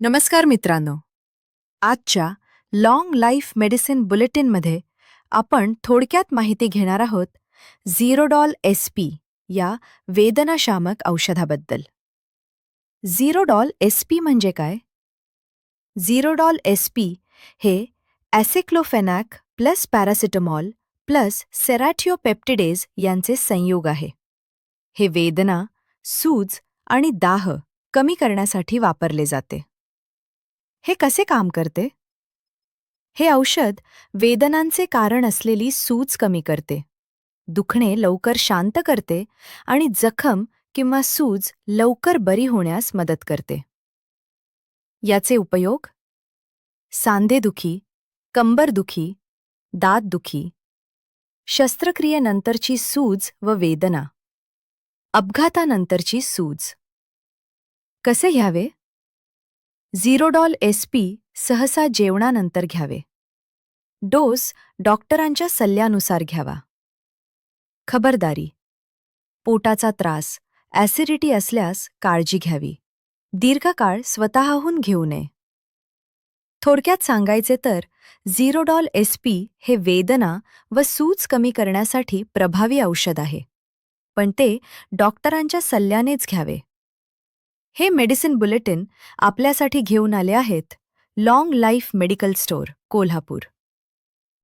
नमस्कार मित्रांनो. आजच्या लॉंग लाईफ मेडिसिन बुलेटिनमध्ये आपण थोडक्यात माहिती घेणार आहोत झिरोडॉल SP या वेदनाशामक औषधाबद्दल. झिरोडॉल SP म्हणजे काय? झिरोडॉल SP हे ॲसिक्लोफेनॅक प्लस पॅरासिटामॉल प्लस सेरॅटिओपेप्टिडेज यांचे संयोग आहे. हे वेदना, सूज आणि दाह कमी करण्यासाठी वापरले जाते. हे कसे काम करते? हे औषध वेदनांचे कारण असलेली सूज कमी करते, दुखणे लवकर शांत करते आणि जखम किंवा सूज लवकर बरी होण्यास मदत करते. याचे उपयोग: सांधेदुखी, कंबरदुखी, दातदुखी, शस्त्रक्रियेनंतरची सूज व वेदना, अपघातानंतरची सूज. कसे घ्यावे? झिरोडॉल SP सहसा जेवणानंतर घ्यावे. डोस डॉक्टरांच्या सल्ल्यानुसार घ्यावा. खबरदारी: पोटाचा त्रास, ॲसिडिटी असल्यास काळजी घ्यावी. दीर्घकाळ स्वतःहून घेऊ नये. थोडक्यात सांगायचे तर झिरोडॉल SP हे वेदना व सूज कमी करण्यासाठी प्रभावी औषध आहे, पण ते डॉक्टरांच्या सल्ल्यानेच घ्यावे. हे मेडिसिन बुलेटिन आपल्यासाठी घेऊन आले आहेत long life medical store, Kolhapur.